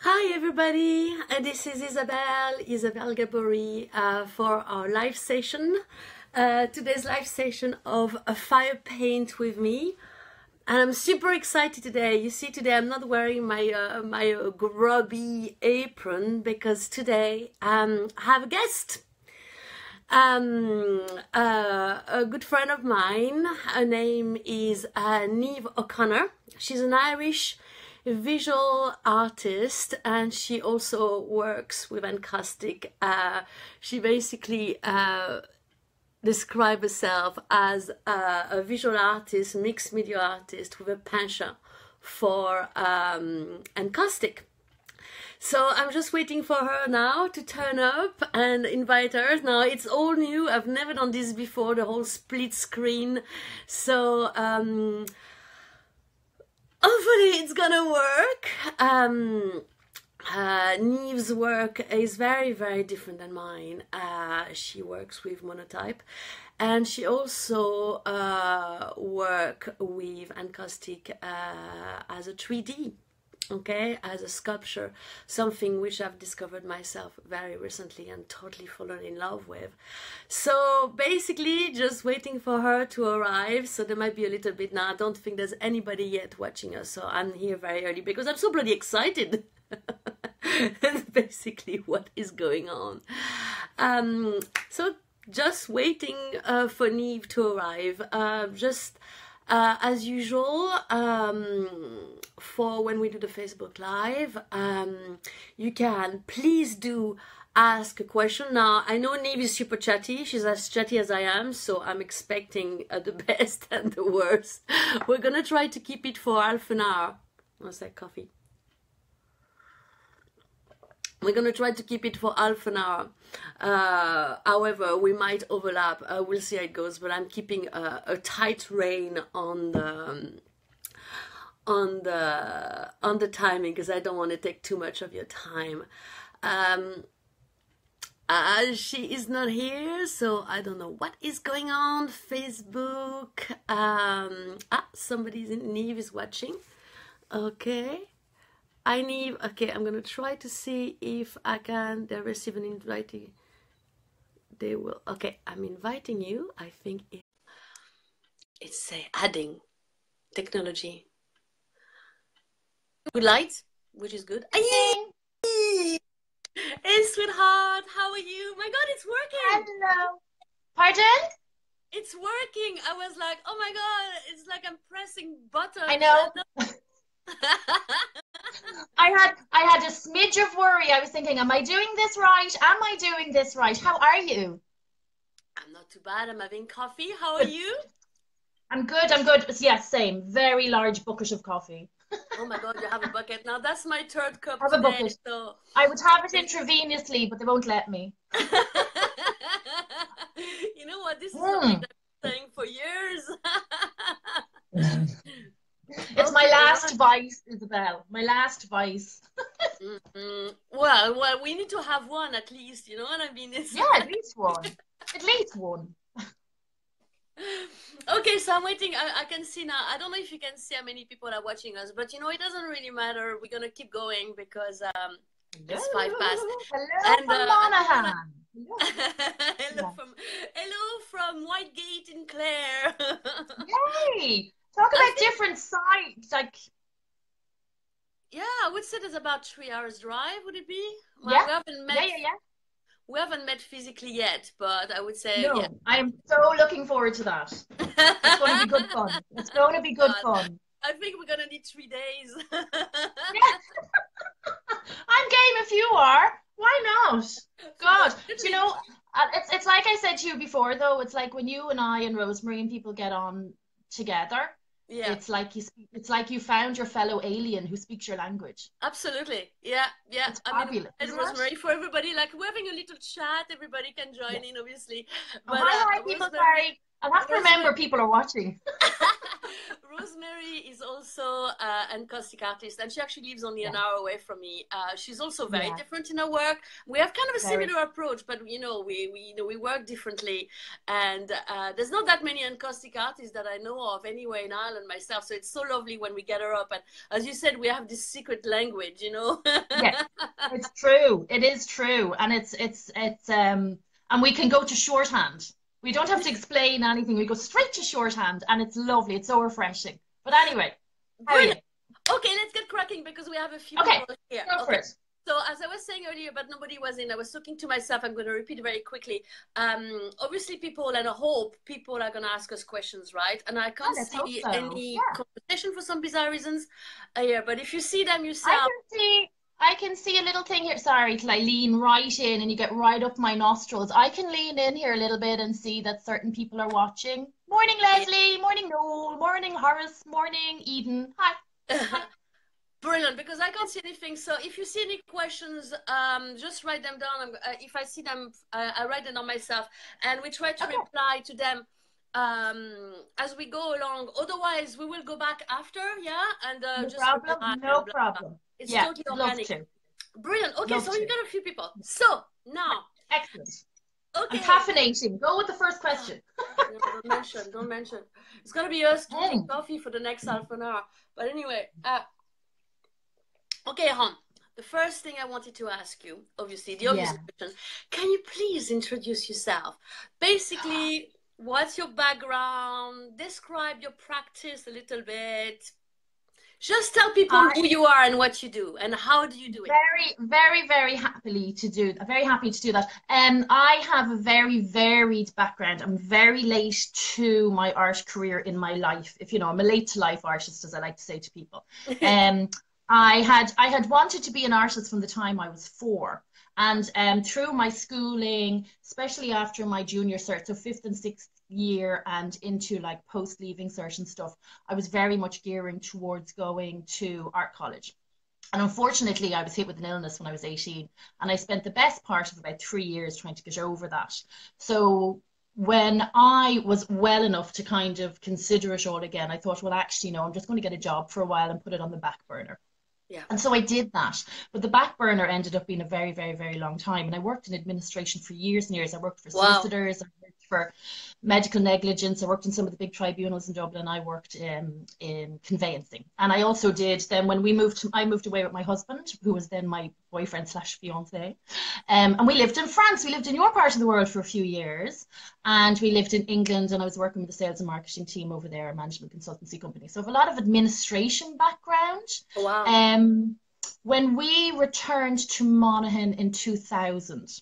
Hi everybody, this is Isabelle Gaborit for our live session. Today's live session of a Firepaint with me. And I'm super excited today. You see, today I'm not wearing my grubby apron because today I have a guest. A good friend of mine. Her name is Niamh O'Connor. She's an Irish visual artist and she also works with Encaustic. She basically describes herself as a visual artist, mixed media artist with a penchant for Encaustic. So I'm just waiting for her now to turn up and invite her. Now it's all new. I've never done this before, the whole split screen. So hopefully it's gonna work. Niamh's work is very, very different than mine. She works with Monotype and she also works with Encaustic as a 3D. Okay, as a sculpture, something which I've discovered myself very recently and totally fallen in love with. So basically just waiting for her to arrive. So there might be a little bit now. I don't think there's anybody yet watching us, so I'm here very early because I'm so bloody excited. That's basically what is going on. So just waiting for Niamh to arrive. As usual, for when we do the Facebook Live, you can please do ask a question. Now, I know Niamh is super chatty. She's as chatty as I am, so I'm expecting the best and the worst. We're going to try to keep it for half an hour. What's that, coffee? We're going to try to keep it for half an hour. However, we might overlap. We'll see how it goes. But I'm keeping a tight rein on the timing because I don't want to take too much of your time. She is not here, so I don't know what is going on. Facebook. Somebody's in Niamh is watching. Okay. I need, okay, I'm going to try to see if I can, they receive an invite. They will, okay, I'm inviting you. I think it's adding technology. Good light, which is good. Hey, sweetheart, how are you? My God, it's working. Hello. Pardon? It's working. I was like, oh my God, it's like I'm pressing buttons. I know. I had a smidge of worry. I was thinking, am I doing this right? Am I doing this right? How are you? I'm not too bad. I'm having coffee. How are you? I'm good. I'm good. Yes, same. Very large bucket of coffee. Oh my God, you have a bucket. Now that's my third cup I have today. A bucket. So I would have it intravenously, but they won't let me. You know what? This is something that I've been saying for years. It's my last vice, Isabelle. My last vice. Well, we need to have one at least. You know what I mean? Yeah, at least one. At least one. Okay, so I'm waiting. I can see now. I don't know if you can see how many people are watching us, but you know, it doesn't really matter. We're gonna keep going because it's 5 past. Hello from Monaghan. Hello from Whitegate in Clare. Yay! Talk about different sides, like. Yeah, I would say there's about 3 hours drive. Would it be? Well, Yeah. We haven't met. Yeah. We haven't met physically yet, but I would say no. Yeah. I am so looking forward to that. It's going to be good fun. It's going to be good fun. I think we're gonna need 3 days. Yeah. I'm game if you are. Why not? God, you know, it's like I said to you before, though. It's like when you and I and Rosemary and people get on together. Yeah. It's like you found your fellow alien who speaks your language. Absolutely. Yeah. It's fabulous. And Rosemary, for everybody, like we're having a little chat. Everybody can join in, obviously. But hi, people. Sorry. I'll have to remember people are watching. Rosemary is also an Encaustic artist, and she actually lives only Yeah, an hour away from me. She's also very yeah, different in her work. We have kind of a very. similar approach, but we work differently. And there's not that many Encaustic artists that I know of anywhere in Ireland myself. So it's so lovely when we get her up. And as you said, we have this secret language, you know. Yeah, it's true. It is true. And and we can go to shorthand. We don't have to explain anything. We go straight to shorthand and it's lovely. It's so refreshing. But anyway, how are you? Brilliant. Okay, let's get cracking because we have a few Okay, people here. go for Okay. it. So as I was saying earlier, but nobody was in, I was talking to myself. I'm going to repeat very quickly. Obviously, people, and I hope people are going to ask us questions, right? And I Oh, can't let's hope see so. any Yeah. conversation for some bizarre reasons here. But if you see them I yourself, can see I can see a little thing here. Sorry, till I lean right in and you get right up my nostrils. I can lean in here a little bit and see that certain people are watching. Morning, yeah. Leslie. Morning, Noel. Morning, Horace. Morning, Eden. Hi. Hi. Brilliant, because I can't see anything. So if you see any questions, just write them down. If I see them, I write them down myself, and we try to Okay. reply to them as we go along. Otherwise, we will go back after, yeah, and No just reply problem. and No blah blah. problem. It's Yeah, totally love organic. to. Brilliant. Okay, Love so we've to. got a few people. So now, Excellent. I'm okay. caffeinating. Go with the first Oh, question. no, don't mention. It's gonna be us drinking Mm. coffee for the next half an hour. But anyway, okay, hon. The first thing I wanted to ask you, obviously, the obvious Yeah. question, can you please introduce yourself? Basically, what's your background? Describe your practice a little bit. Just tell people I who you are and what you do and how do you do it. very very happy to do that. I have a very varied background. I'm very late to my art career in my life. If you know, I'm a late to life artist, as I like to say to people. Um, I had wanted to be an artist from the time I was 4. And through my schooling, especially after my junior cert, so 5th and 6th year and into like post-leaving cert and stuff, I was very much gearing towards going to art college. And unfortunately, I was hit with an illness when I was 18, and I spent the best part of about 3 years trying to get over that. So when I was well enough to kind of consider it all again, I thought, well, actually, no, I'm just going to get a job for a while and put it on the back burner. Yeah. And so I did that. But the back burner ended up being a very, very, very long time. And I worked in administration for years and years. I worked for Wow. solicitors, I worked for medical negligence, I worked in some of the big tribunals in Dublin, I worked in conveyancing. And I also did then when I moved away with my husband, who was then my boyfriend slash fiance. And we lived in France. We lived in your part of the world for a few years. And we lived in England, and I was working with the sales and marketing team over there, a management consultancy company. So I have a lot of administration background. Wow. When we returned to Monaghan in 2000,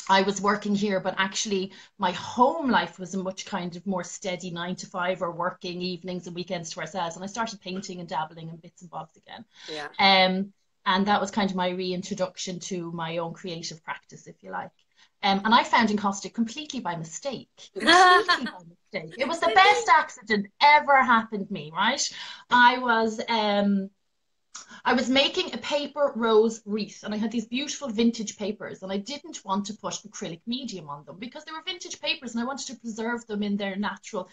I was working here, but actually my home life was a much kind of more steady 9 to 5 or working evenings and weekends to ourselves. And I started painting and dabbling in bits and bobs again. Yeah. And that was kind of my reintroduction to my own creative practice, if you like. And I found Encaustic completely by mistake. Completely by mistake. It was the best accident ever happened to me, right? I was I was making a paper rose wreath, and I had these beautiful vintage papers, and I didn't want to put acrylic medium on them because they were vintage papers and I wanted to preserve them in their natural,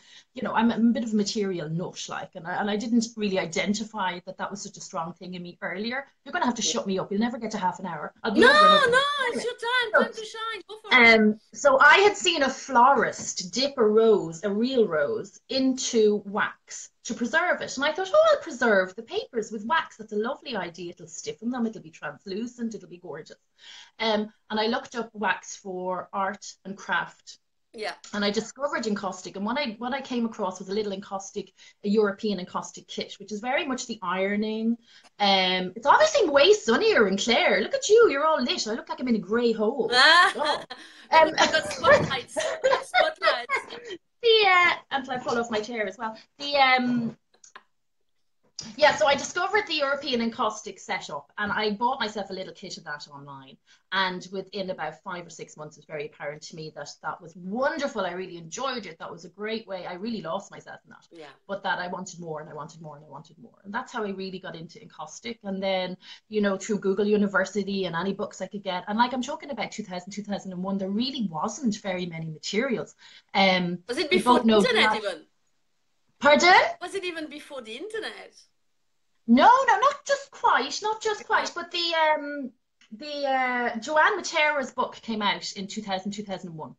I'm a bit of a material nut, like, and I didn't really identify that that was such a strong thing in me earlier. You're going to have to shut me up. You'll never get to half an hour. I'll be No, over in over. no, it's Anyway, your time. Time so to shine. Go for it. so I had seen a florist dip a rose, a real rose, into wax to preserve it. And I thought, oh, I'll preserve the papers with wax. That's a lovely idea. It'll stiffen them. It'll be translucent. It'll be gorgeous. And I looked up wax for art and craft. Yeah. And I discovered Encaustic. And what I came across was a little Encaustic, a European Encaustic kit, which is very much the ironing. It's obviously way sunnier in Clare. Look at you. You're all lit. I look like I'm in a grey hole. Oh. I got spotlights. I got spotlights. Until I fall off my chair as well. Yeah, so I discovered the European Encaustic setup and I bought myself a little kit of that online. And within about 5 or 6 months, it was very apparent to me that that was wonderful. I really enjoyed it. That was a great way. I really lost myself in that. Yeah. But that I wanted more and I wanted more and I wanted more. And that's how I really got into Encaustic. And then, you know, through Google University and any books I could get. And like I'm talking about 2000, 2001, there really wasn't very many materials. Was it We before both the know internet that. even? Pardon? Was it even before the internet? No, no, not just quite, not just quite. But the Joanne Matera's book came out in 2000, 2001.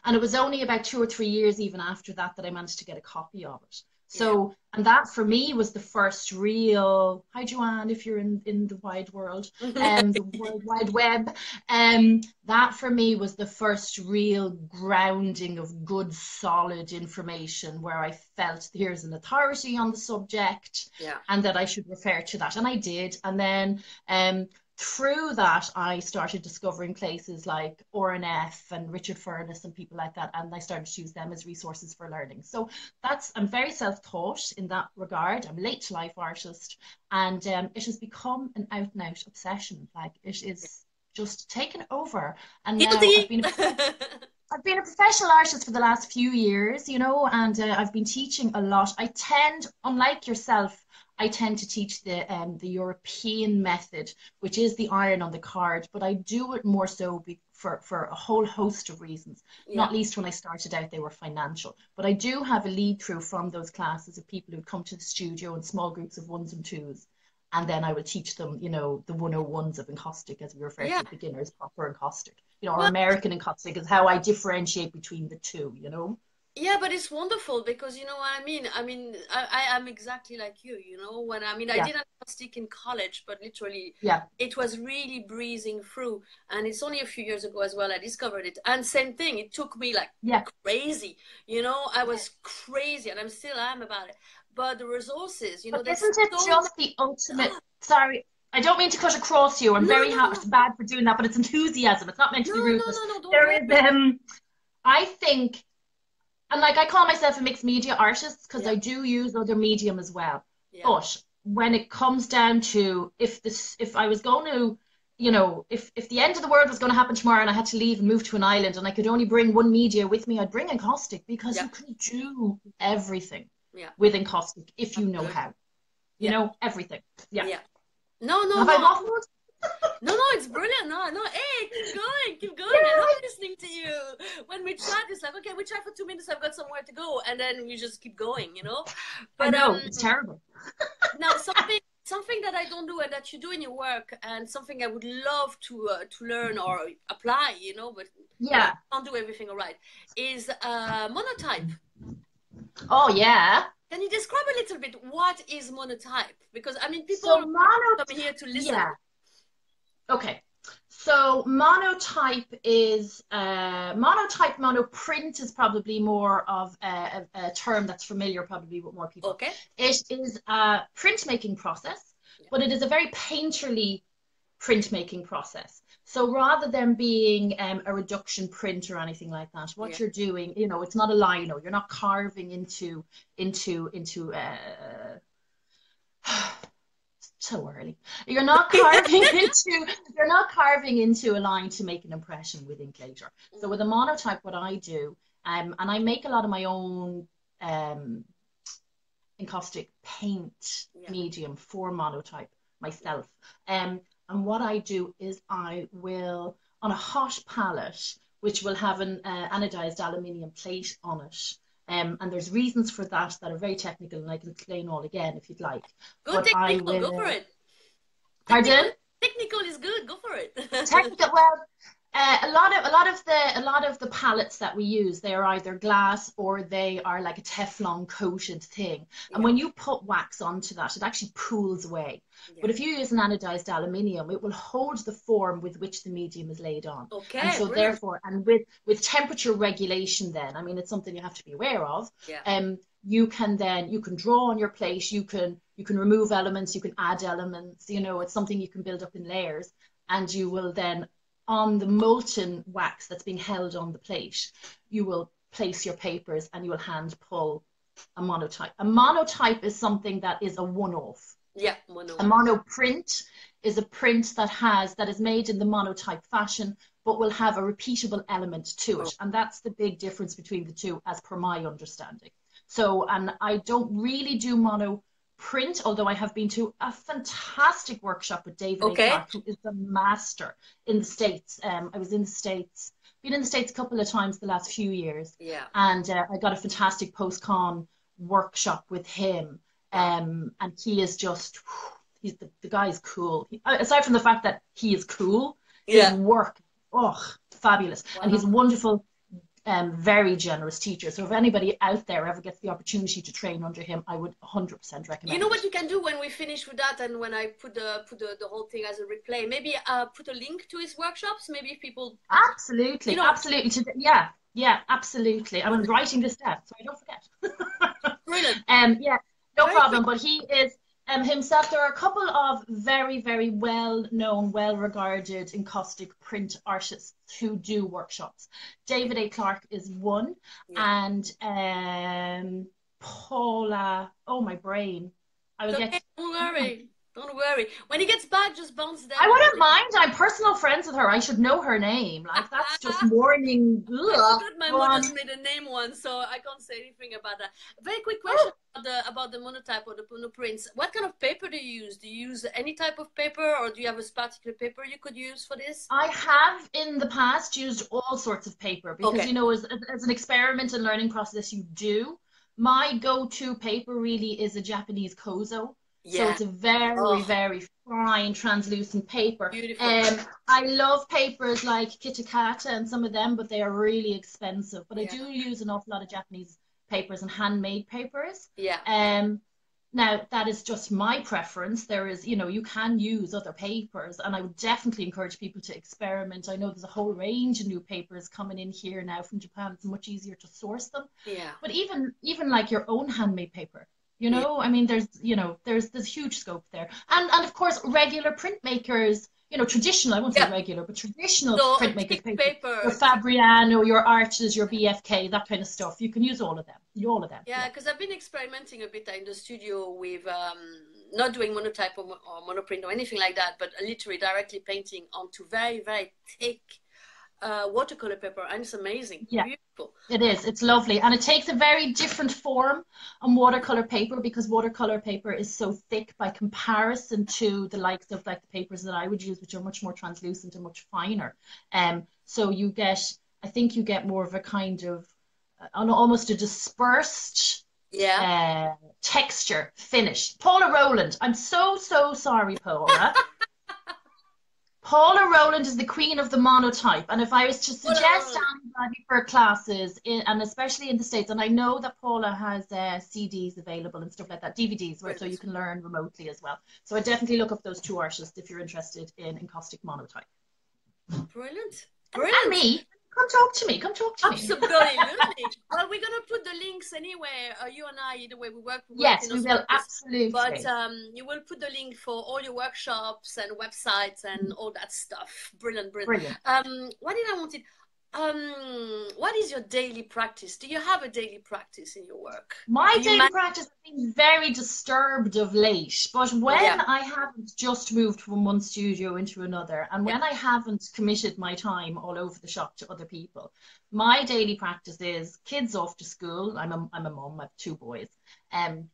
And it was only about 2 or 3 years even after that that I managed to get a copy of it. Yeah. So, and that for me was the first real, hi Joanne, if you're in the wide world, the World Wide Web, that for me was the first real grounding of good, solid information where I felt here's an authority on the subject Yeah. and that I should refer to that. And I did. And then through that, I started discovering places like RNF and Richard Furness and people like that, and I started to use them as resources for learning. So I'm very self-taught in that regard. I'm a late to life artist, and it has become an out and out obsession. Like it is just taken over. And now Guilty. I've been a professional artist for the last few years, you know, and I've been teaching a lot. I tend, unlike yourself, I tend to teach the European method, which is the iron on the card, but I do it more so for a whole host of reasons. Yeah. Not least when I started out, they were financial. But I do have a lead through from those classes of people who'd come to the studio in small groups of ones and twos. And then I would teach them, you know, the 101s of encaustic, as we refer to Yeah. it, beginners, proper encaustic. You know, or Well, American encaustic is how I differentiate between the two, you know? yeah, but it's wonderful because you know what I mean. I am exactly like you know, when I Yeah, did acoustic in college, but literally yeah, it was really breezing through. And it's only a few years ago as well I discovered it. And same thing, it took me like yeah. crazy. You know, I was crazy and I'm still am about it. But the resources, you know, But there's isn't it so just the ultimate? Sorry, I don't mean to cut across you. I'm no, very no, no, bad for doing that, but it's enthusiasm. It's not meant to no, be no, rudeness. no, no, don't There worry. is, I think, and like I call myself a mixed media artist because Yeah, I do use other medium as well. yeah, But when it comes down to if I was going to, you know, if the end of the world was going to happen tomorrow and I had to leave and move to an island and I could only bring one media with me, I'd bring encaustic because yeah, you can do everything yeah. with encaustic if you know Absolutely. how. You Yeah, know, everything. Yeah. yeah. No, no, Have I no. waffled? No, no, it's brilliant. No, no, hey, keep going, keep Yeah, going. I love listening to you. When we chat, it's like, okay, we chat for 2 minutes. I've got somewhere to go, and then we just keep going, you know. I But know. It's terrible. now something that I don't do and that you do in your work, and something I would love to learn or apply, you know, but Yeah. can't do everything all right. Is monotype. Oh, yeah. Can you describe a little bit what is monotype? Because I mean, people So come here to listen. yeah. Okay. So monotype is monotype, monoprint is probably more of a term that's familiar probably with more people. Okay. It is a printmaking process, but it is a very painterly printmaking process. So rather than being a reduction print or anything like that, what you're doing, you know, it's not a lino. You're not carving into so early. You're not carving into a line to make an impression with ink later. So with a monotype, what I do, and I make a lot of my own encaustic paint medium for monotype myself. And what I do is I will, on a hot palette, which will have an anodized aluminium plate on it. And there's reasons for that that are very technical, and I can explain all again if you'd like. Good But I technical, will. go for it. Pardon? Technical is good, go for it. Technical, well, a lot of the palettes that we use, they are either glass or they are like a Teflon coated thing. And when you put wax onto that, it actually pools away. But if you use an anodized aluminium, it will hold the form with which the medium is laid on. Okay, and so brilliant. therefore, and with temperature regulation, then, I mean, it's something you have to be aware of. You can draw on your plate, you can remove elements, you can add elements, you know, it's something you can build up in layers, and you will then, on the molten wax that's being held on the plate, you will place your papers and you will hand pull a monotype. A monotype is something that is a one-off. Yeah, A monoprint is a print that is made in the monotype fashion, but will have a repeatable element to it. And that's the big difference between the two, as per my understanding. So, and I don't really do monoprint, although I have been to a fantastic workshop with David A. Clark, who is the master in the States. I was in the States, been in the States a couple of times the last few years. Yeah. And I got a fantastic post-con workshop with him. And he is just, the guy is cool. Aside from the fact that he is cool, his work, fabulous. Wow. And he's a wonderful, very generous teacher. So if anybody out there ever gets the opportunity to train under him, I would 100% recommend. You know what you can do when we finish with that, and when I put the whole thing as a replay, maybe put a link to his workshops. Maybe if people absolutely, absolutely, yeah, absolutely. I'm writing this down so I don't forget. Brilliant. Yeah. No problem, but he is himself. There are a couple of very, very well-known, well-regarded encaustic print artists who do workshops. David A. Clark is one, and Paula. Oh, my brain! I will get. Don't worry. Don't worry. When he gets back, just bounce down. I wouldn't mind. I'm personal friends with her. I should know her name. Like, that's just morning. I forgot my mother's maiden name once, so I can't say anything about that. Very quick question about the monotype or the monoprints. What kind of paper do you use? Do you use any type of paper, or do you have a particular paper you could use for this? I have in the past used all sorts of paper because, you know, as an experiment and learning process, you do. My go-to paper really is a Japanese kozo. So it's a very, very fine, translucent paper. Beautiful. I love papers like Kitakata and some of them, but they are really expensive. But I do use an awful lot of Japanese papers and handmade papers. Yeah. Now, that is just my preference. There is, you know, you can use other papers, and I would definitely encourage people to experiment. I know there's a whole range of new papers coming in here now from Japan. It's much easier to source them. Yeah. But even like your own handmade paper. You know, I mean, there's huge scope there. And of course, regular printmakers, you know, traditional, I won't say regular, but traditional printmakers, paper. Your Fabriano, your Arches, your BFK, that kind of stuff. You can use all of them. Yeah, because I've been experimenting a bit in the studio with not doing monotype or monoprint or anything like that, but literally directly painting onto very, very thick watercolor paper, and it's amazing. Yeah, beautiful. It is. It's lovely, and it takes a very different form on watercolor paper because watercolor paper is so thick by comparison to the likes of like the papers that I would use, which are much more translucent and much finer. So you get, I think you get more of a kind of almost a dispersed texture finish. Paula Rowland, I'm so sorry, Paula. Paula Rowland is the queen of the monotype, and if I was to suggest anybody for classes, and especially in the States, and I know that Paula has CDs available and stuff like that, DVDs, so you can learn remotely as well. So I definitely look up those two artists if you're interested in encaustic monotype. Brilliant. And me. Come talk to me. Absolutely. Well, we're gonna put the links anyway. You and I, either way, we work. Yes, we will, absolutely. But you will put the link for all your workshops and websites and all that stuff. Brilliant. What did I wanted? What is your daily practice? Do you have a daily practice in your work? My daily practice has been very disturbed of late, but when I haven't just moved from one studio into another, and when I haven't committed my time all over the shop to other people, my daily practice is kids off to school. I'm a mum, I have 2 boys,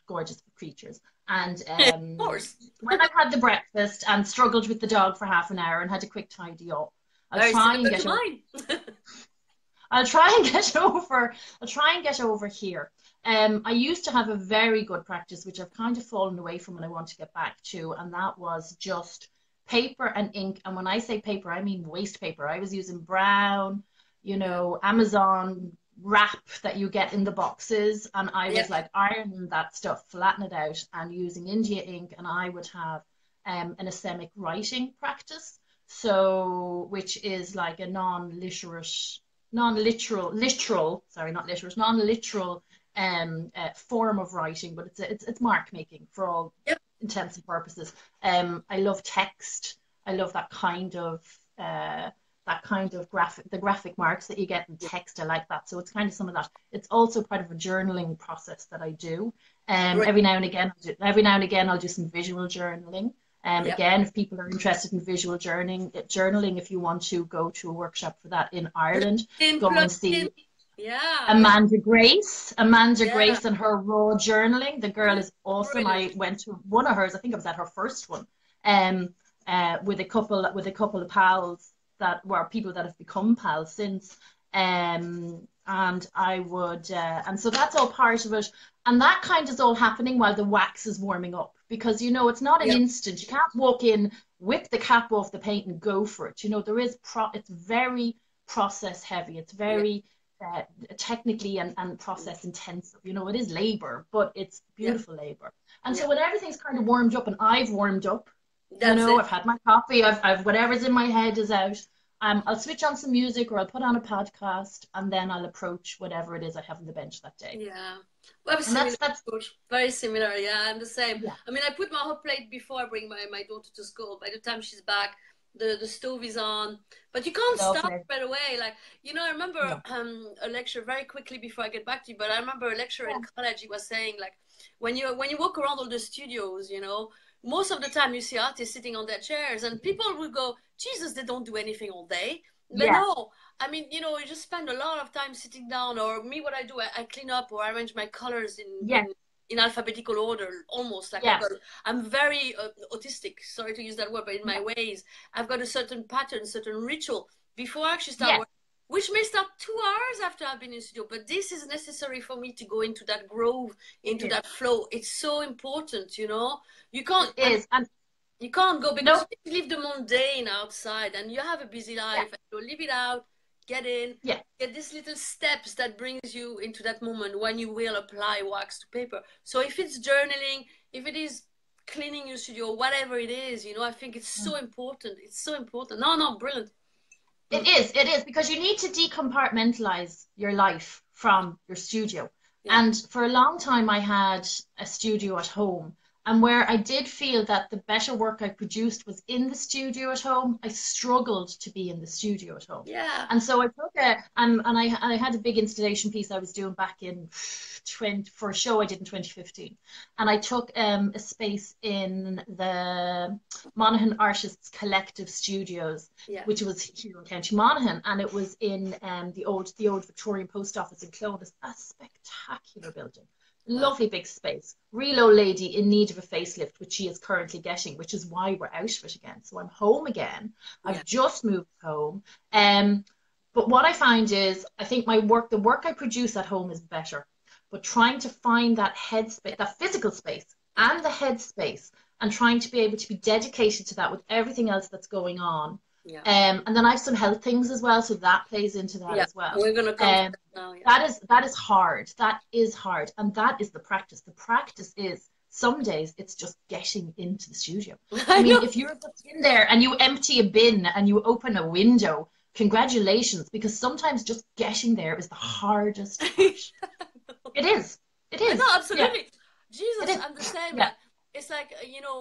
gorgeous creatures. And of course. when I've had the breakfast and struggled with the dog for half an hour and had a quick tidy up, I'll try and get over here. I used to have a very good practice, which I've kind of fallen away from and I want to get back to, and that was just paper and ink. And when I say paper, I mean waste paper. I was using brown, you know, Amazon wrap that you get in the boxes, and I was like ironing that stuff, flatten it out, and using India ink, and I would have an asemic writing practice. So, which is like a non-literal form of writing, but it's mark making for all intents and purposes. I love text. I love that kind of that kind of graphic marks that you get in text. I like that. So it's kind of some of that. It's also part of a journaling process that I do. Right. Every now and again, I'll do some visual journaling. Yeah. Again, if people are interested in visual journaling, if you want to go to a workship for that in Ireland, go and see Yeah. Amanda Grace. Amanda Yeah. Grace and her raw journaling. The girl is awesome. Brilliant. I went to one of hers. I think I was at her first one. Um, with a couple of pals that were people that have become pals since. And I would, and so that's all part of it. And that kind is all happening while the wax is warming up, because you know it's not an Yeah. instant. You can't walk in, whip the cap off the paint, and go for it. You know there is it's very process heavy. It's Yeah. very technically and process intensive. You know, it is labor, but it's Yeah. beautiful labor. And Yeah. so when everything's kind of warmed up and I've warmed up, you That's know, it. I've had my coffee, I've whatever's in my head is out. I'll switch on some music or I'll put on a podcast and then I'll approach whatever it is I have on the bench that day. Yeah. Well, And similar that's approach. Very similar. Yeah, I'm the same. yeah, I mean, I put my hot plate before I bring my daughter to school. By the time she's back, the stove is on. But you can't stop lovely. right away. Like, I remember No. a lecture very quickly before I get back to you, but I remember a lecturer Yeah. in college, he was saying, like, when you walk around all the studios, most of the time you see artists sitting on their chairs and people will go, Jesus, they don't do anything all day. But Yeah. no, I mean, you just spend a lot of time sitting down, or me, what I do, I clean up or arrange my colors Yeah. in alphabetical order, almost like Yeah. I'm very autistic, sorry to use that word, but in my Yeah. ways, I've got a certain pattern, certain ritual before I actually start Yeah. working, which may start 2 hours after I've been in studio, but this is necessary for me to go into that groove, into that flow. It's so important, you can't, It is. And you can't go because no, you leave the mundane outside and you have a busy yeah. life and you leave it out, get in, Yeah. get these little steps that brings you into that moment when you will apply wax to paper. So if it's journaling, if it is cleaning your studio, whatever it is, I think it's so important. It's so important. No, brilliant. It is because you need to decompartmentalize your life from your studio. Yeah. And for a long time, I had a studio at home. And where I did feel that the better work I produced was in the studio at home, I struggled to be in the studio at home. Yeah. And so I took I had a big installation piece I was doing back in for a show I did in 2015. And I took a space in the Monaghan Artists Collective Studios, Yeah. which was here in County Monaghan, and it was in the old Victorian Post Office in Clones. A spectacular building. Lovely big space. Real old lady in need of a facelift, which she is currently getting, which is why we're out of it again. So I'm home again. I've just moved home. But what I find is I think the work I produce at home is better. But trying to find that headspace, that physical space and the headspace, and trying to be able to be dedicated to that with everything else that's going on. Yeah. And then I have some health things as well, so that plays into that as well. We're gonna come to that now. Yeah. That is hard. That is hard, and that is the practice. The practice is some days it's just getting into the studio. I mean, if you're just in there and you empty a bin and you open a window, congratulations, because sometimes just getting there is the hardest part. It is. It is. No, absolutely. Yeah. Jesus, I'm the same. Yeah. It's like,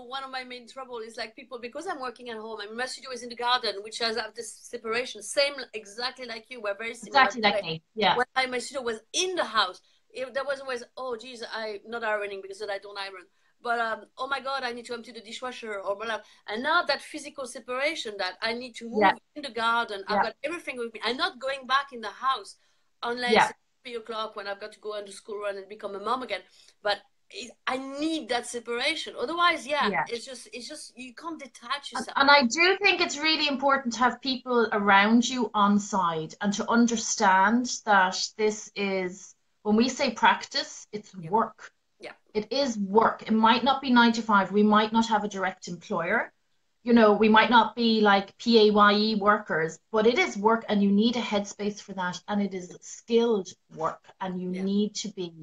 one of my main trouble is like people, because I'm working at home, I mean, my studio is in the garden, which has this separation, same, exactly like you, we're very similar. Exactly like me, yeah. When my studio was in the house, there was always, oh, geez, I'm not ironing because I don't iron. But, oh my God, I need to empty the dishwasher or blah, blah. And now that physical separation that I need to move in the garden, I've got everything with me. I'm not going back in the house unless it's 3 o'clock when I've got to go on the school run and become a mom again. But I need that separation. Otherwise, it's just you can't detach yourself. And I do think it's really important to have people around you on side and to understand that this is, when we say practice, it's work. Yeah. It is work. It might not be 9 to 5. We might not have a direct employer. We might not be like PAYE workers, but it is work and you need a headspace for that. And it is skilled work and you need to be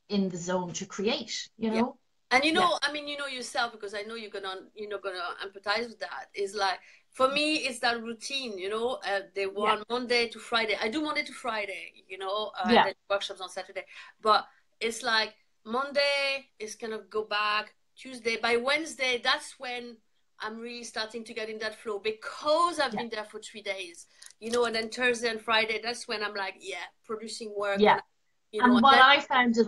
in the zone to create, And I mean, yourself, because I know you're gonna empathize with that. Is like, for me, it's that routine, they want Monday to Friday. I do Monday to Friday, and then workshops on Saturday. But it's like Monday is gonna go back, Tuesday. By Wednesday, that's when I'm really starting to get in that flow because I've Yeah. been there for 3 days, you know, and then Thursday and Friday, that's when I'm like, yeah, producing work Yeah. and, you know, And and what then, I found is,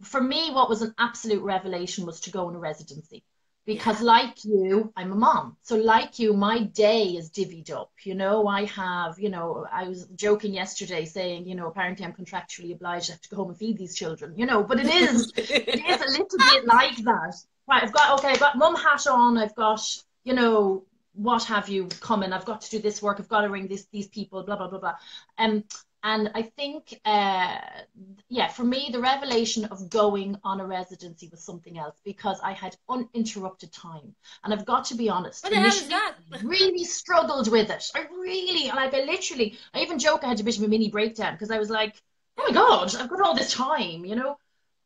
for me, what was an absolute revelation was to go in a residency. Because yeah, like you, I'm a mom. So like you, my day is divvied up. You know, I have, you know, I was joking yesterday saying, you know, apparently I'm contractually obliged to have to go home and feed these children, you know, but it is a little bit like that. Right, I've got mum hat on, I've got, you know, what have you coming, I've got to do this work, I've got to ring these people, blah, blah, blah, blah. Um, and I think, yeah, for me, the revelation of going on a residency was something else because I had uninterrupted time. And I've got to be honest, what the hell is initially, that? really struggled with it. I really, like, I even joke I had a bit of a mini breakdown because I was like, oh Yeah, my God, I've got all this time, you know?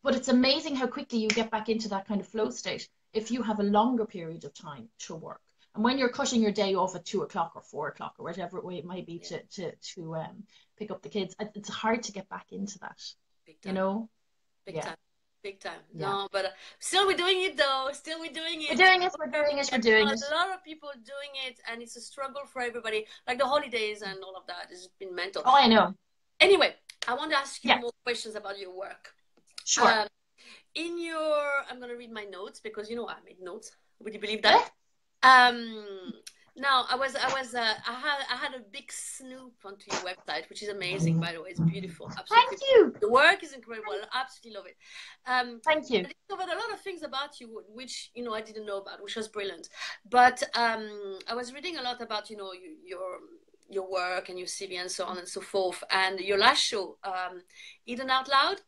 But it's amazing how quickly you get back into that kind of flow state if you have a longer period of time to work. And when you're cutting your day off at 2 o'clock or 4 o'clock or whatever way it might be yeah, to pick up the kids, it's hard to get back into that, big you time, know? big Yeah, time. Big time. yeah. No, but still we're doing it though. Still we're doing We're it. doing it, we're doing it, we're And doing it. a lot of people doing it, and it's a struggle for everybody. Like the holidays and all of that has been mental. Oh, I know. Anyway, I want to ask you Yeah, more questions about your work. sure. Um, in your, I'm gonna read my notes because you know I made notes. Would you believe Yeah, that? Now I had a big snoop onto your website, which is amazing, by the way. It's beautiful, thank absolutely. you. The work is incredible. I absolutely love it. Thank you. I discovered a lot of things about you, which you know I didn't know about, which was brilliant. But I was reading a lot about your work and your CV and so on and so forth. And your last show, Eden Out Loud,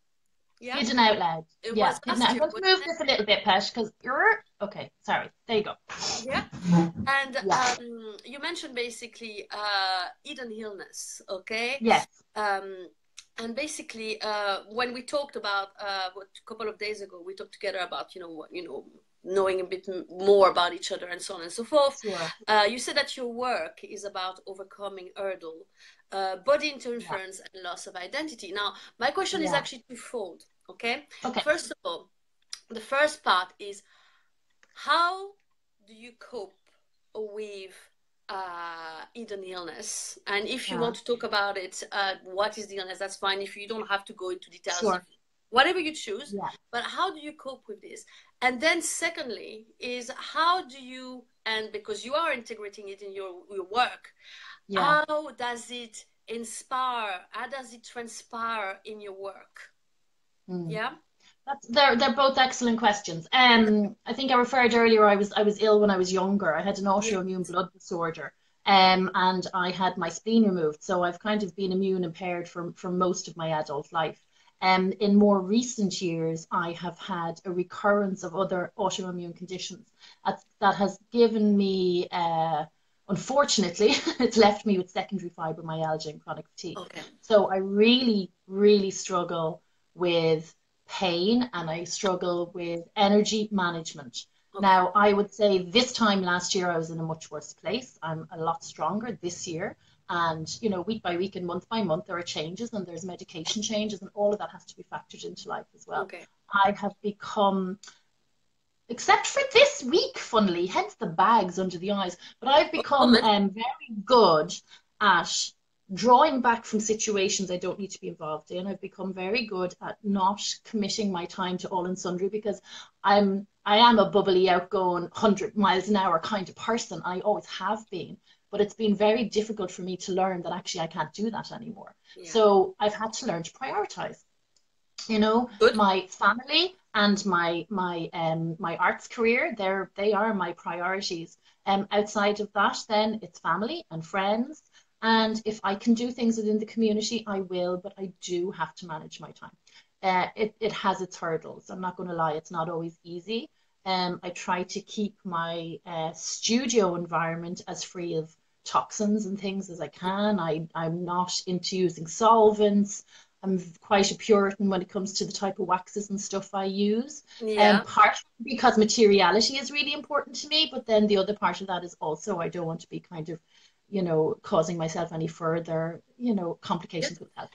yeah, Hidden out loud. it Yeah, was hidden out. last I'm year, going to wasn't move it? this a little bit, Pesh, because you're okay. Sorry. There you go. Yeah. And Yeah. you mentioned basically Eden illness, okay? Yes. Um, and basically, when we talked about a couple of days ago, we talked together about knowing a bit more about each other and so on and so forth. Sure. You said that your work is about overcoming hurdle, body Yeah. interference, and loss of identity. Now, my question is Yeah. actually twofold. Okay, Okay. first of all, the first part is how do you cope with Eden illness? And if you Yeah. want to talk about it, what is the illness? That's fine. If you don't have to go into details, Sure. whatever you choose. Yeah. But how do you cope with this? And then, secondly, is how do you, and because you are integrating it in your work, Yeah. how does it inspire? How does it transpire in your work? Mm. Yeah. They're both excellent questions. I think I referred earlier. I was ill when I was younger. I had an Yeah. autoimmune blood disorder. And I had my spleen removed, so I've kind of been immune impaired for most of my adult life. In more recent years, I have had a recurrence of other autoimmune conditions that has given me, unfortunately, it's left me with secondary fibromyalgia and chronic fatigue. Okay. So I really, really struggle with pain and I struggle with energy management. Okay. Now, I would say this time last year, I was in a much worse place. I'm a lot stronger this year. And, you know, week by week and month by month, there are changes and there's medication changes, and all of that has to be factored into life as well. Okay. I have become, except for this week, funnily, hence the bags under the eyes, but I've become Moment. very good at drawing back from situations I don't need to be involved in. I've become very good at not committing my time to all and sundry because I am a bubbly, outgoing, 100 miles an hour kind of person. I always have been, but it's been very difficult for me to learn that actually I can't do that anymore. Yeah. So I've had to learn to prioritize, you know, Good. my family and my arts career. They are my priorities. Outside of that, then it's family and friends. And if I can do things within the community, I will, but I do have to manage my time. It has its hurdles. I'm not going to lie, it's not always easy. I try to keep my studio environment as free of toxins and things as I can. I'm not into using solvents. I'm quite a Puritan when it comes to the type of waxes and stuff I use. Yeah. Partly because materiality is really important to me, but then the other part of that is also I don't want to be kind of, you know, causing myself any further, you know, Yeah. complications with health.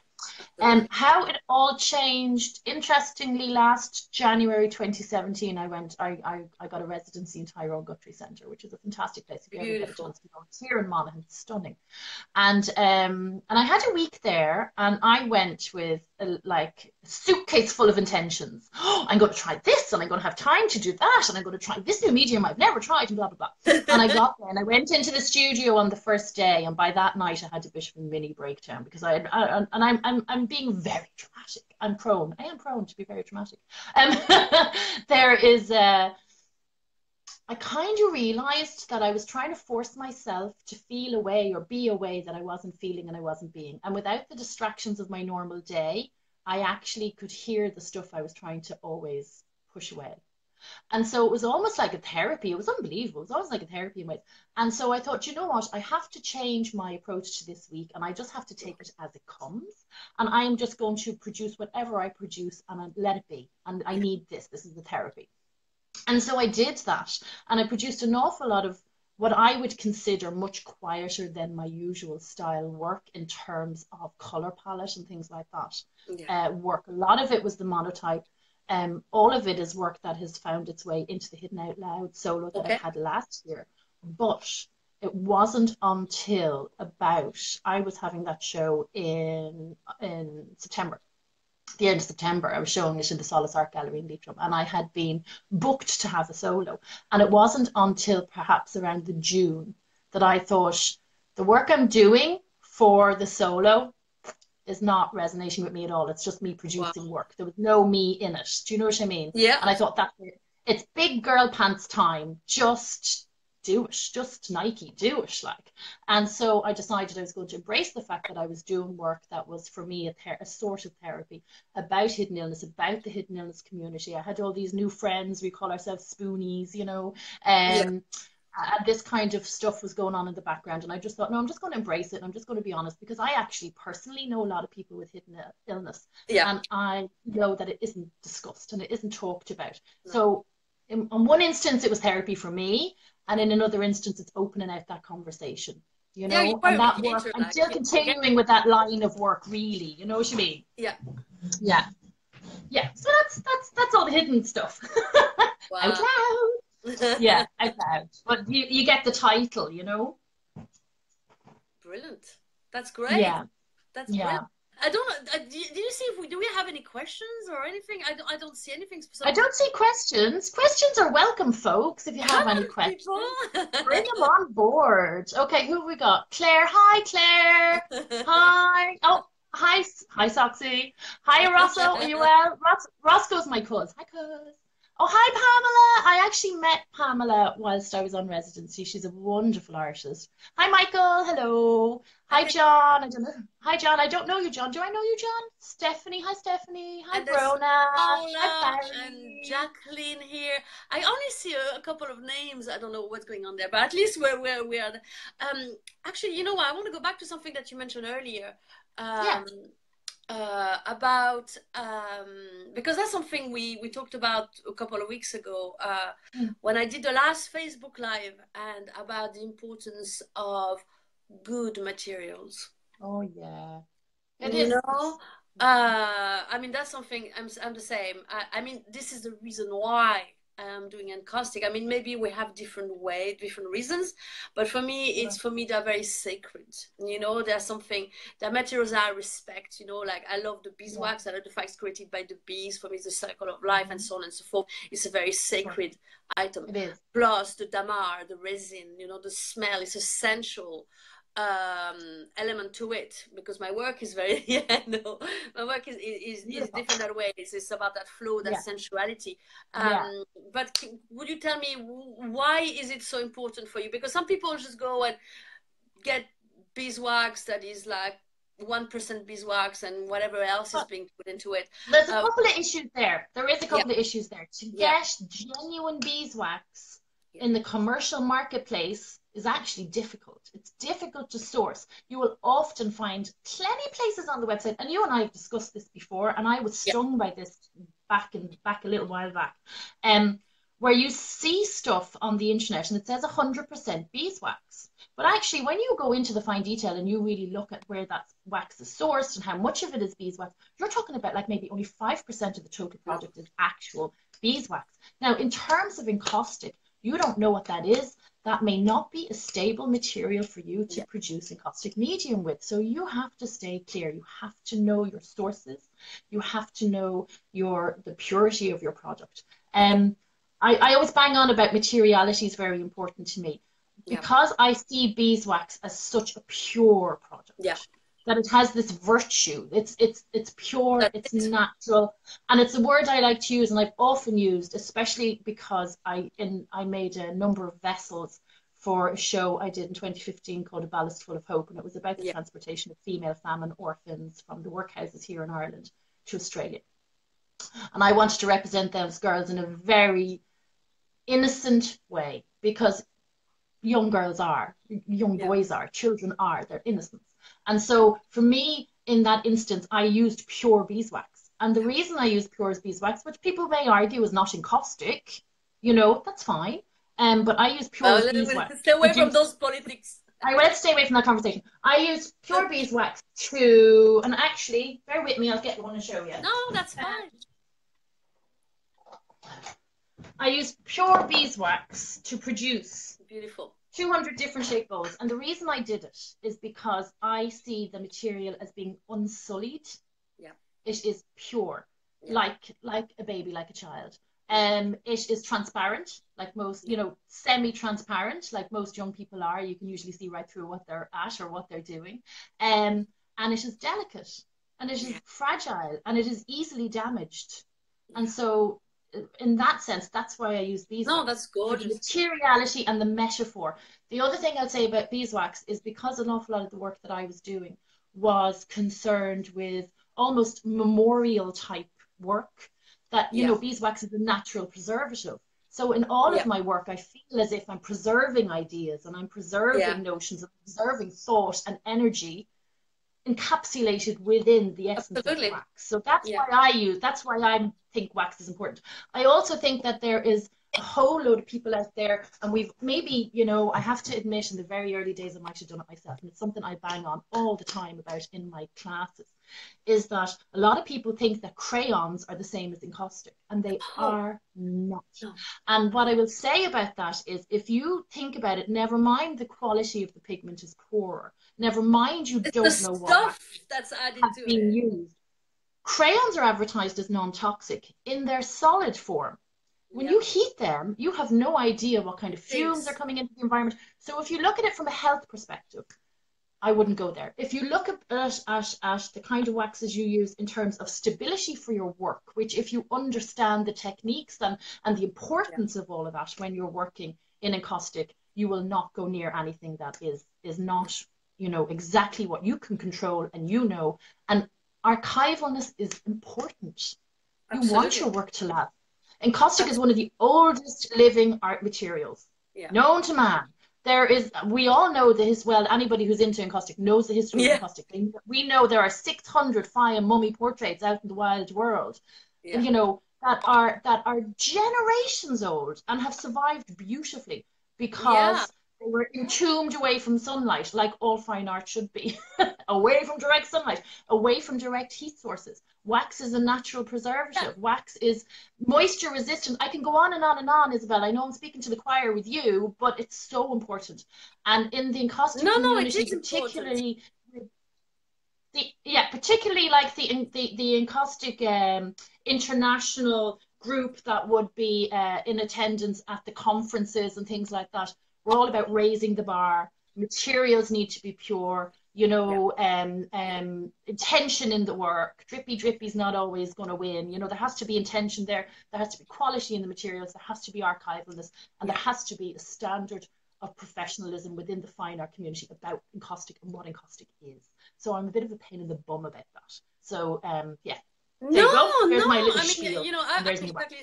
How it all changed. Interestingly, last January 2017, I got a residency in Tyrone Guthrie Centre, which is a fantastic place. If you ever get a Beautiful. chance to go, it's here in Monaghan, it's stunning. And I had a week there, and I went with like a suitcase full of intentions. Oh, I'm going to try this, and I'm going to have time to do that, and I'm going to try this new medium I've never tried, and blah blah blah. And I got there, and I went into the studio on the first day, and by that night I had a bit of a mini breakdown because I'm being very dramatic. I am prone to be very dramatic. Um, there is I kind of realized that I was trying to force myself to feel a way or be a way that I wasn't feeling and I wasn't being. And without the distractions of my normal day, I actually could hear the stuff I was trying to always push away. And so it was almost like a therapy. It was unbelievable. It was almost like a therapy in ways. And so I thought, you know what? I have to change my approach to this week and I just have to take it as it comes. And I am just going to produce whatever I produce and I let it be. And I need this. This is the therapy. And so I did that, and I produced an awful lot of what I would consider much quieter than my usual style work in terms of color palette and things like that. Yeah. Work. A lot of it was the monotype. All of it is work that has found its way into the Hidden Out Loud solo that I had last year. But it wasn't until about I was having that show in September, the end of September. I was showing it in the Solace Art Gallery in Leitrim, and I had been booked to have a solo. And it wasn't until perhaps around the June that I thought the work I'm doing for the solo is not resonating with me at all. It's just me producing work. There was no me in it. Do you know what I mean? Yeah. And I thought that's it. It's big girl pants time. Just do it. Just Nike, do it. Like. And so I decided I was going to embrace the fact that I was doing work that was for me a sort of therapy about hidden illness, about the hidden illness community. I had all these new friends. We call ourselves spoonies, you know. And this kind of stuff was going on in the background. And I just thought, no, I'm just going to embrace it. And I'm just going to be honest, because I actually personally know a lot of people with hidden illness. Yeah. And I know that it isn't discussed and it isn't talked about. No. So in one instance, it was therapy for me. And in another instance, it's opening out that conversation, you know? Yeah, and that work, I'm still continuing with that line of work, really. You know what I mean? Yeah. Yeah. Yeah. So that's all the hidden stuff. Wow. Out loud. Yeah, out loud. But you get the title, you know? Brilliant. That's great. Yeah. That's brilliant. I don't know. Do you see if do we have any questions or anything? I don't see anything. I don't see questions. Questions are welcome, folks. If you have any questions, bring them on board. Okay, who have we got? Claire. Hi, Claire. Hi. Oh, hi, Soxy. Hi, Rosso. Are you well? Roscoe's my cuz. Hi, cuz. Oh, hi, Pamela. I actually met Pamela whilst I was on residency. She's a wonderful artist. Hi, Michael. Hello. Hi, John. I don't know. Hi, John. I don't know you, John. Do I know you, John? Stephanie. Hi, Stephanie. Hi, Brona. Hi, and Jacqueline here. I only see a couple of names. I don't know what's going on there, but at least we are. Actually, you know what? I want to go back to something that you mentioned earlier. About because that's something we talked about a couple of weeks ago when I did the last Facebook Live, and about the importance of good materials. Oh yeah, you know, I mean that's something I'm the same. I mean this is the reason why I'm doing Encaustic. I mean maybe we have different reasons, but for me they're very sacred. You know, there's something, the materials I respect. You know, like I love the beeswax. I love the fact it's created by the bees. For me, it's the cycle of life and so on and so forth. It's a very sacred item. It is. Plus the damar, the resin. You know, the smell is essential element to it, because my work is very my work is different that way. It's about that flow, that sensuality. But would you tell me why is it so important for you? Because some people just go and get beeswax that is like 1% beeswax and whatever else is being put into it. There's a couple of issues there. There is a couple of issues there. To get genuine beeswax in the commercial marketplace is actually difficult. It's difficult to source. You will often find plenty of places on the website, and you and I have discussed this before, and I was stung by this back a little while back, where you see stuff on the internet and it says 100% beeswax, But actually, when you go into the fine detail and you really look at where that wax is sourced and how much of it is beeswax, you're talking about like maybe only 5% of the total product is actual beeswax. Now, in terms of encaustic, you don't know what that is. That may not be a stable material for you to produce encaustic medium with. So you have to stay clear. You have to know your sources. You have to know the purity of your product. I always bang on about materiality is very important to me because I see beeswax as such a pure product. That it has this virtue. It's pure, it's natural, and it's a word I like to use, and I've often used, especially because I made a number of vessels for a show I did in 2015 called A Ballast Full of Hope, and it was about the transportation of female famine orphans from the workhouses here in Ireland to Australia. And I wanted to represent those girls in a very innocent way, because young girls are, young boys are, children are, they're innocent. And so for me, in that instance, I used pure beeswax. And the reason I used pure beeswax, which people may argue is not encaustic, you know, that's fine. But I use pure beeswax. Stay away from those politics. Let's stay away from that conversation. I use pure beeswax to, and actually, bear with me, I'll get one to show you. No, that's fine. I use pure beeswax to produce beautiful 200 different shaped bows. And the reason I did it is because I see the material as being unsullied. It is pure, like a baby, like a child. It is transparent, like most, you know, semi-transparent, like most young people are. You can usually see right through what they're at or what they're doing. And it is delicate, and it is fragile, and it is easily damaged. And so in that sense, that's why I use beeswax. No, that's gorgeous. The materiality and the metaphor. The other thing I'll say about beeswax is because an awful lot of the work that I was doing was concerned with almost memorial type work, that, you know, beeswax is a natural preservative. So in all of my work, I feel as if I'm preserving ideas, and I'm preserving notions, and preserving thought and energy encapsulated within the essence of wax. So that's why I think wax is important. I also think that there is a whole load of people out there, and we've maybe, you know, I have to admit, in the very early days I might have done it myself, and it's something I bang on all the time about in my classes, is that a lot of people think that crayons are the same as encaustic, and they are not. And what I will say about that is, if you think about it, never mind the quality of the pigment is poorer, never mind you don't know what stuff that's added to being used. Crayons are advertised as non-toxic in their solid form. When you heat them, you have no idea what kind of fumes are coming into the environment. So if you look at it from a health perspective, I wouldn't go there. If you look at the kind of waxes you use in terms of stability for your work, which if you understand the techniques and the importance of all of that when you're working in encaustic, you will not go near anything that is not, you know, exactly what you can control, and you know, and archivalness is important. You want your work to last. Encaustic is one of the oldest living art materials known to man. We all know anybody who's into encaustic knows the history of encaustic. We know there are 600 Fire mummy portraits out in the wild world, and, you know, that are generations old and have survived beautifully because they were entombed away from sunlight, like all fine art should be, away from direct sunlight, away from direct heat sources. Wax is a natural preservative. Wax is moisture resistant. I can go on and on and on, Isabel. I know I'm speaking to the choir with you, but it's so important. And in the encaustic community, particularly, particularly like the encaustic international group that would be in attendance at the conferences and things like that. We're all about raising the bar. Materials need to be pure. You know, intention in the work. Drippy is not always going to win. You know, there has to be intention there. There has to be quality in the materials. There has to be archivalness, and there has to be a standard of professionalism within the fine art community about encaustic and what encaustic is. So I'm a bit of a pain in the bum about that. So Here's my little spiel. You know, I'm exactly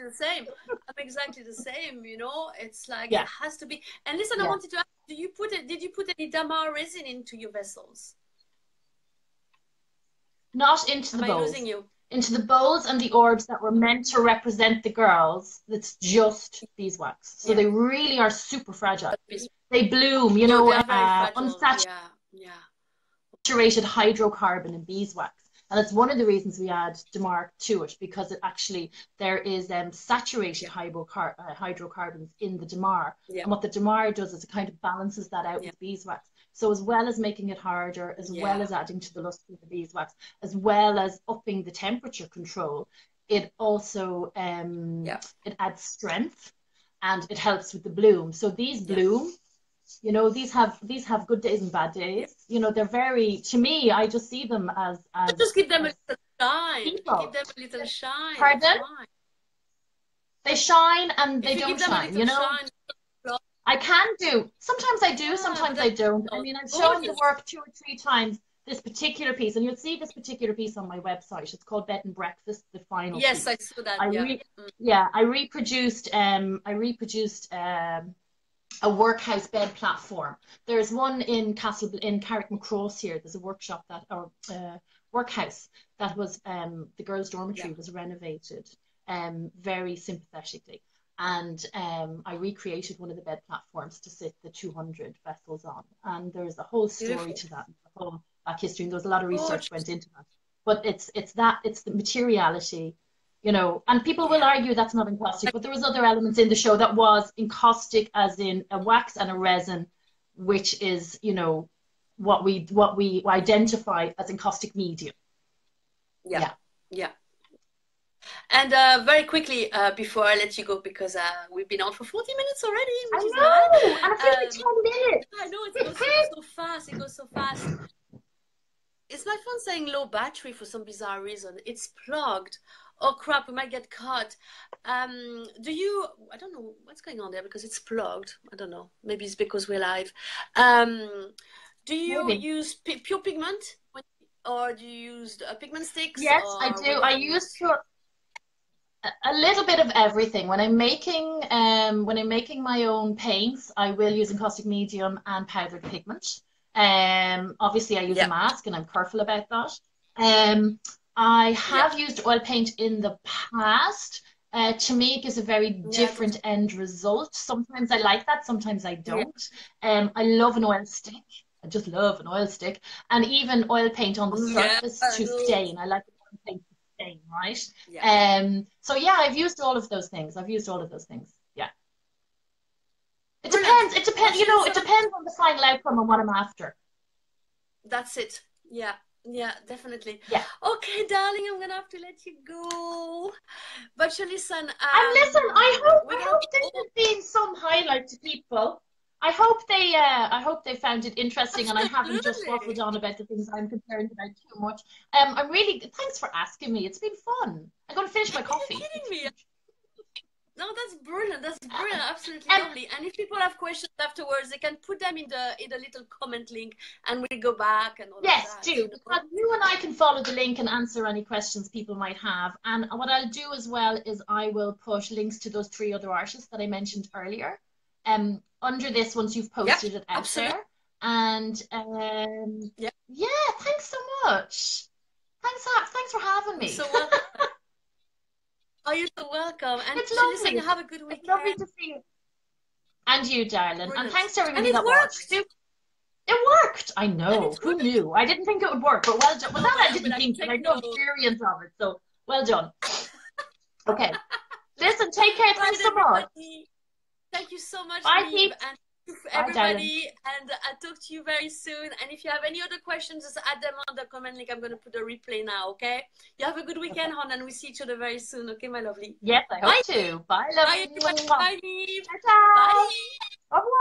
the same. I'm exactly the same. You know, it's like it has to be. And listen, I wanted to ask, did you put any damar resin into your vessels? Not into the bowls. Am I losing you? into the bowls and the orbs that were meant to represent the girls, that's just beeswax. So Yeah. they really are super fragile. They bloom, you Oh, know, they're very fragile. unsaturated Yeah, yeah. hydrocarbon in beeswax. And it's one of the reasons we add DMARC to it, because it actually, there is saturated hydrocarbons in the DMAR. Yeah. And what the DMAR does is it kind of balances that out with beeswax. So as well as making it harder, as well as adding to the luster of the beeswax, as well as upping the temperature control, it also it adds strength and it helps with the bloom. So these bloom. You know, these have good days and bad days. You know, they're very, to me, I just see them as Just give them a little shine. people. Give them a little shine. Pardon? They shine and they don't shine, you know? Shine, I can do. Sometimes I do, sometimes I don't. I mean, I've shown the work 2 or 3 times, this particular piece, and you'll see this particular piece on my website. It's called Bed and Breakfast, the final piece. Yes, I saw that. I reproduced a workhouse bed platform. There's one in Carrickmacross here. There's a workshop workhouse that was the girls' dormitory was renovated very sympathetically, and I recreated one of the bed platforms to sit the 200 vessels on. And there's a whole story to that, a whole back history, and there was a lot of research went into that. But it's the materiality. You know, and people will argue that's not encaustic, but there was other elements in the show that was encaustic, as in a wax and a resin, which is, you know, what we identify as encaustic medium. Yeah. And very quickly, before I let you go, because we've been on for 40 minutes already, which is nice. And I feel like 10 minutes. I know, it goes so fast. It goes so fast. It's my phone saying low battery for some bizarre reason. It's plugged. Oh crap, we might get caught. I don't know what's going on there because it's plugged. I don't know. Maybe it's because we're live. Do you use pure pigment or do you use pigment sticks? Yes, I do. I use a little bit of everything. When I'm making my own paints, I will use encaustic medium and powdered pigment. Obviously I use a mask and I'm careful about that. I have used oil paint in the past. To me, it gives a very different end result. Sometimes I like that, sometimes I don't. I love an oil stick. I just love an oil stick. And even oil paint on the surface to stain. I like oil paint to stain, right? So yeah, I've used all of those things. Yeah. It depends. It depends, you know, it depends on the final outcome and what I'm after. That's it. Yeah, definitely. Yeah. Okay, darling, I'm gonna have to let you go. But you listen. I hope this has been some highlight to people. I hope they found it interesting. Absolutely. And I haven't just waffled on about the things I'm concerned about too much. Thanks for asking me. It's been fun. I'm gonna finish my coffee. You're kidding me. No, that's brilliant. Absolutely lovely. And if people have questions afterwards, they can put them in the little comment link, and we'll go back and all of that. Yes, do. Because you and I can follow the link and answer any questions people might have. And what I'll do as well is I will put links to those 3 other artists that I mentioned earlier. Under this, once you've posted it out there. And thanks so much. Thanks for having me. So welcome. Oh, you're so welcome. And it's lovely. Listen, have a good weekend. It's lovely to see you. And you, darling. Brilliant. And thanks to everybody that worked. Watched. It worked. I know. Who knew? I didn't think it would work, but well done. Well, that I didn't think, but I had no experience of it. So well done. Okay. Listen, take care. Thanks so much. Thank you so much, Bye, Niamh, and everybody. And I'll talk to you very soon. And if you have any other questions, just add them on the comment link. I'm going to put a replay now, okay? You have a good weekend, hon, and we see each other very soon, okay, my lovely? Yes, I hope to. Bye, lovely. Bye, everyone. Bye, Niamh. Ciao. Bye. Au revoir.